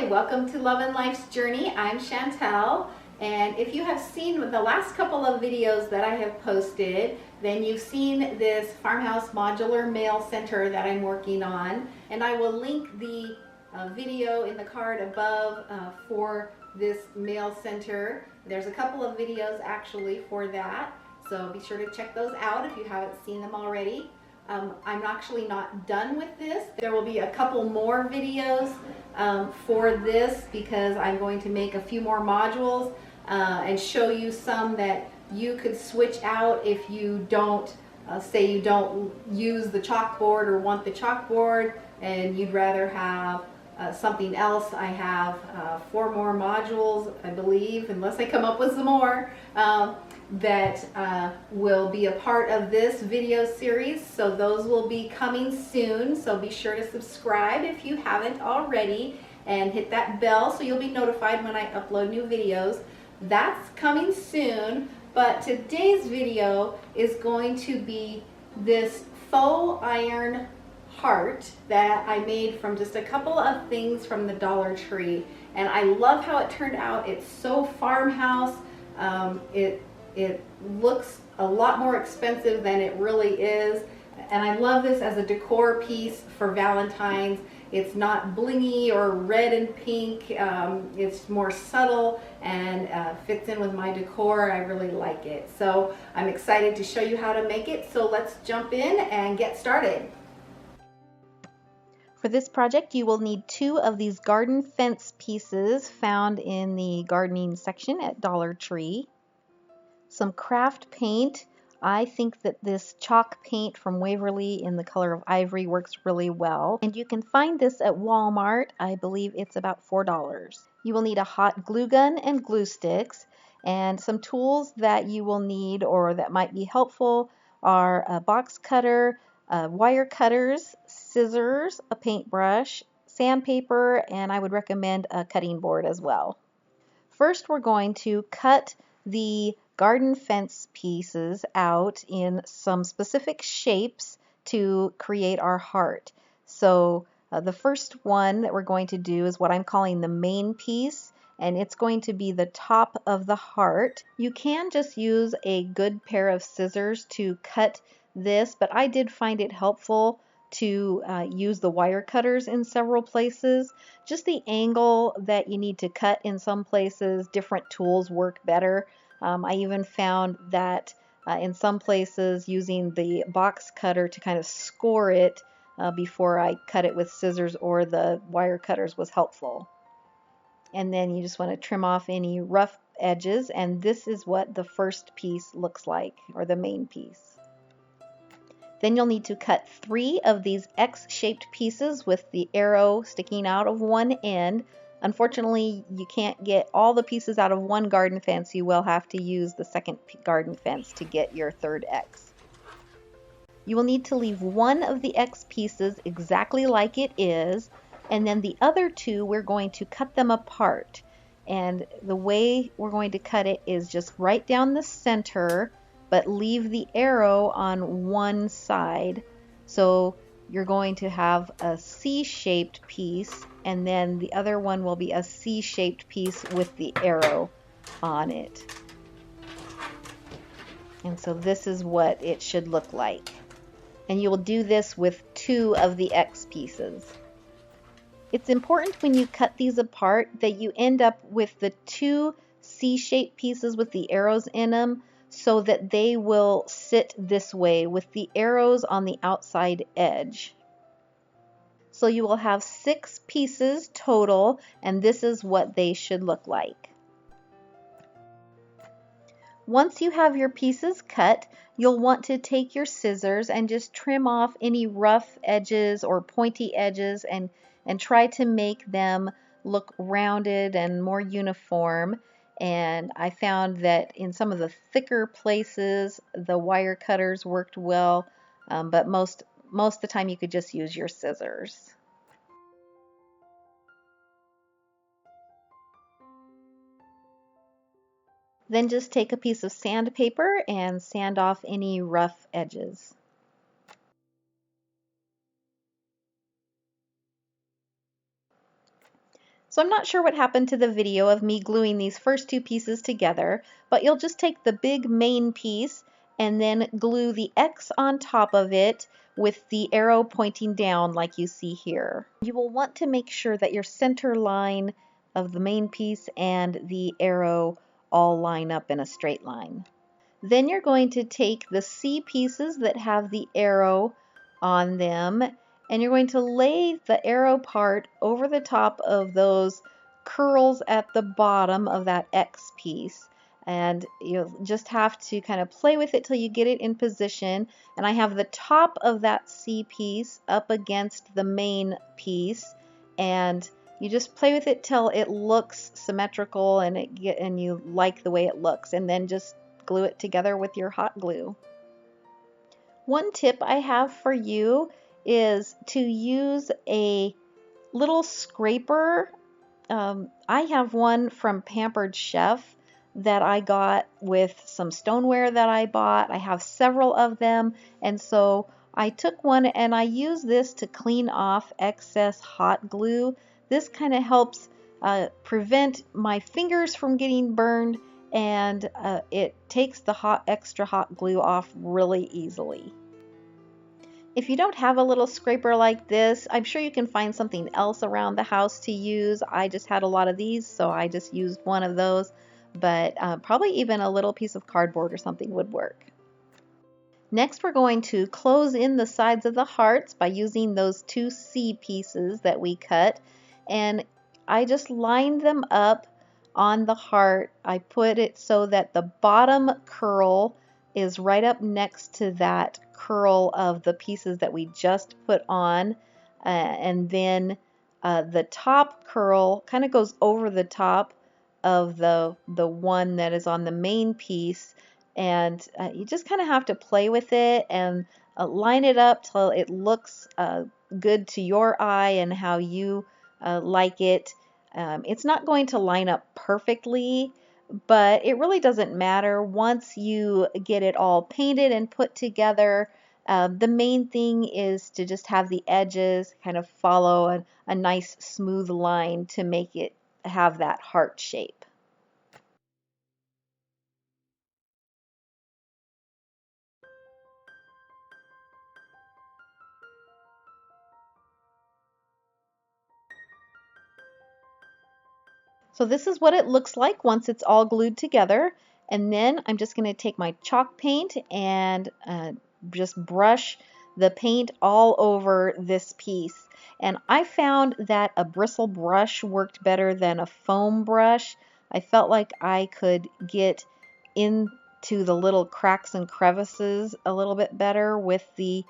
Hi, welcome to Love and Life's Journey. I'm Chantel, and if you have seen the last couple of videos that I have posted, then you've seen this Farmhouse modular mail center that I'm working on, and I will link the video in the card above for this mail center. There's a couple of videos actually for that, so be sure to check those out if you haven't seen them already. I'm actually not done with this. There will be a couple more videos for this because I'm going to make a few more modules and show you some that you could switch out if you don't, say you don't use the chalkboard or want the chalkboard and you'd rather have something else. I have 4 more modules, I believe, unless I come up with some more, that will be a part of this video series. So those will be coming soon. So be sure to subscribe if you haven't already and hit that bell so you'll be notified when I upload new videos. That's coming soon, but today's video is going to be this faux iron heart that I made from just a couple of things from the Dollar Tree, and I love how it turned out. It's so farmhouse. It looks a lot more expensive than it really is, and I love this as a decor piece for Valentine's. It's not blingy or red and pink. It's more subtle and fits in with my decor. I really like it. So I'm excited to show you how to make it. So let's jump in and get started. For this project, you will need 2 of these garden fence pieces found in the gardening section at Dollar Tree. Some craft paint. I think that this chalk paint from Waverly in the color of ivory works really well. And you can find this at Walmart. I believe it's about $4. You will need a hot glue gun and glue sticks. And some tools that you will need or that might be helpful are a box cutter, wire cutters, scissors, a paintbrush, sandpaper, and I would recommend a cutting board as well. First, we're going to cut the garden fence pieces out in some specific shapes to create our heart. So the first one that we're going to do is what I'm calling the main piece, and it's going to be the top of the heart. You can just use a good pair of scissors to cut this, but I did find it helpful to use the wire cutters in several places. Just the angle that you need to cut in some places, different tools work better. I even found that in some places using the box cutter to kind of score it before I cut it with scissors or the wire cutters was helpful. And then you just want to trim off any rough edges, and this is what the first piece looks like, or the main piece. Then you'll need to cut 3 of these X-shaped pieces with the arrow sticking out of one end. Unfortunately, you can't get all the pieces out of one garden fence. You will have to use the second garden fence to get your third X. You will need to leave 1 of the X pieces exactly like it is, and then the other 2 we're going to cut them apart. And the way we're going to cut it is just right down the center, but leave the arrow on one side. So you're going to have a C-shaped piece, and then the other one will be a C-shaped piece with the arrow on it. And so this is what it should look like. And you will do this with 2 of the X pieces. It's important when you cut these apart that you end up with the 2 C-shaped pieces with the arrows in them, so that they will sit this way with the arrows on the outside edge. So you will have 6 pieces total, and this is what they should look like. Once you have your pieces cut, you'll want to take your scissors and just trim off any rough edges or pointy edges and try to make them look rounded and more uniform. And I found that in some of the thicker places, the wire cutters worked well, but most of the time you could just use your scissors. Then just take a piece of sandpaper and sand off any rough edges. So I'm not sure what happened to the video of me gluing these first two pieces together, but you'll just take the big main piece and then glue the X on top of it with the arrow pointing down like you see here. You will want to make sure that your center line of the main piece and the arrow all line up in a straight line. Then you're going to take the C pieces that have the arrow on them, and you're going to lay the arrow part over the top of those curls at the bottom of that X piece. And you'll just have to kind of play with it till you get it in position. And I have the top of that C piece up against the main piece, and you just play with it till it looks symmetrical and you like the way it looks, and then just glue it together with your hot glue. One tip I have for you is to use a little scraper. I have one from Pampered Chef that I got with some stoneware that I bought. I have several of them, and so I took one and I use this to clean off excess hot glue. This kind of helps prevent my fingers from getting burned, and it takes the extra hot glue off really easily. If you don't have a little scraper like this, I'm sure you can find something else around the house to use. I just had a lot of these, so I just used one of those, but probably even a little piece of cardboard or something would work. Next, we're going to close in the sides of the hearts by using those two C pieces that we cut, and I just lined them up on the heart. I put it so that the bottom curl is right up next to that curl of the pieces that we just put on, and then the top curl kind of goes over the top of the one that is on the main piece, and you just kind of have to play with it and line it up till it looks good to your eye and how you like it. It's not going to line up perfectly, but it really doesn't matter once you get it all painted and put together. The main thing is to just have the edges kind of follow a nice smooth line to make it have that heart shape. So this is what it looks like once it's all glued together. And then I'm just going to take my chalk paint and just brush the paint all over this piece. And I found that a bristle brush worked better than a foam brush. I felt like I could get into the little cracks and crevices a little bit better with the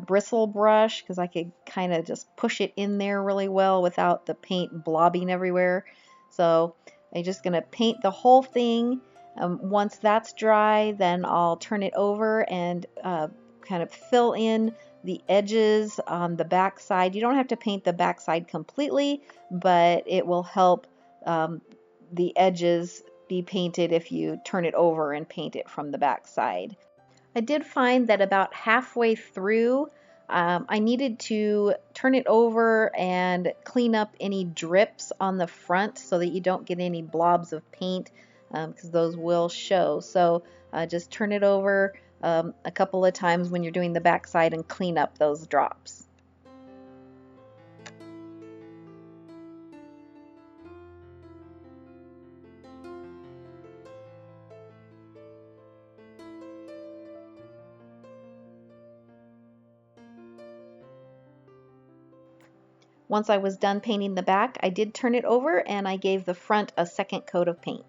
bristle brush, because I could kind of just push it in there really well without the paint blobbing everywhere. So I'm just going to paint the whole thing. Once that's dry, then I'll turn it over and kind of fill in the edges on the back side. You don't have to paint the back side completely, but it will help the edges be painted if you turn it over and paint it from the back side. I did find that about halfway through, I needed to turn it over and clean up any drips on the front so that you don't get any blobs of paint, because those will show. So just turn it over a couple of times when you're doing the back side and clean up those drops. Once I was done painting the back, I did turn it over and I gave the front a second coat of paint.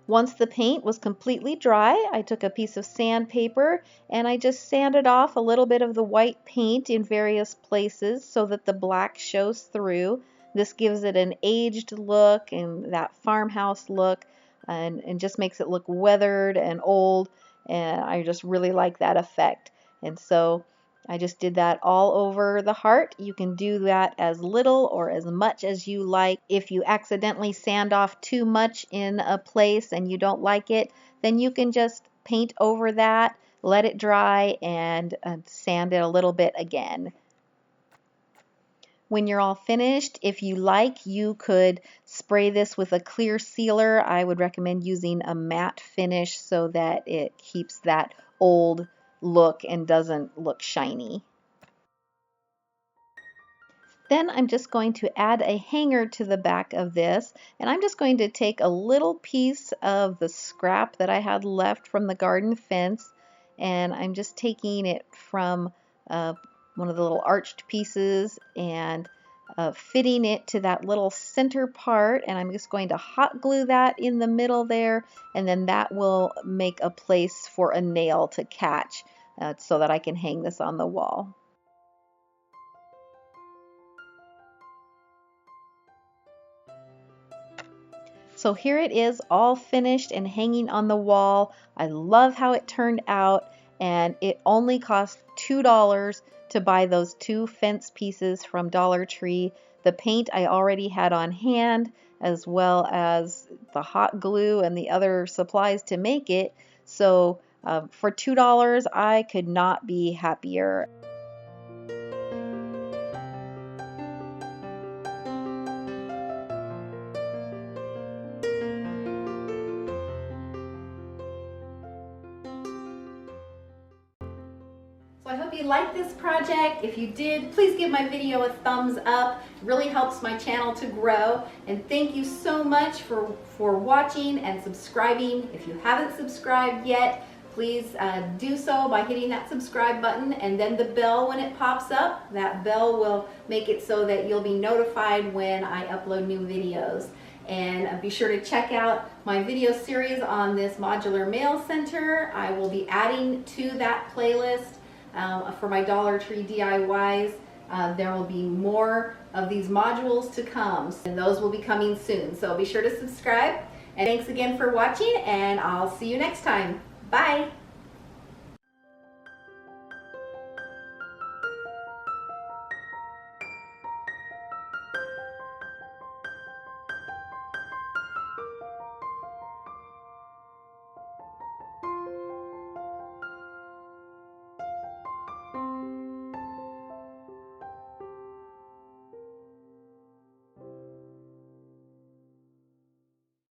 Once the paint was completely dry, I took a piece of sandpaper and I just sanded off a little bit of the white paint in various places so that the black shows through. This gives it an aged look and that farmhouse look, and just makes it look weathered and old, and I just really like that effect. And so I just did that all over the heart. You can do that as little or as much as you like. If you accidentally sand off too much in a place and you don't like it, then you can just paint over that, let it dry, and sand it a little bit again. When you're all finished, if you like, you could spray this with a clear sealer. I would recommend using a matte finish so that it keeps that old look and doesn't look shiny. Then I'm just going to add a hanger to the back of this, and I'm just going to take a little piece of the scrap that I had left from the garden fence, and I'm just taking it from one of the little arched pieces and fitting it to that little center part, and I'm just going to hot glue that in the middle there, and then that will make a place for a nail to catch so that I can hang this on the wall. So here it is, all finished and hanging on the wall. I love how it turned out, and it only cost $2 to buy those 2 fence pieces from Dollar Tree. The paint I already had on hand, as well as the hot glue and the other supplies to make it. So for $2, I could not be happier. So I hope you liked this project. If you did, please give my video a thumbs up. It really helps my channel to grow. And thank you so much for watching and subscribing. If you haven't subscribed yet, please do so by hitting that subscribe button and then the bell when it pops up. That bell will make it so that you'll be notified when I upload new videos. And be sure to check out my video series on this modular mail center. I will be adding to that playlist for my Dollar Tree DIYs. There will be more of these modules to come, and those will be coming soon. So be sure to subscribe. And thanks again for watching, and I'll see you next time. Bye.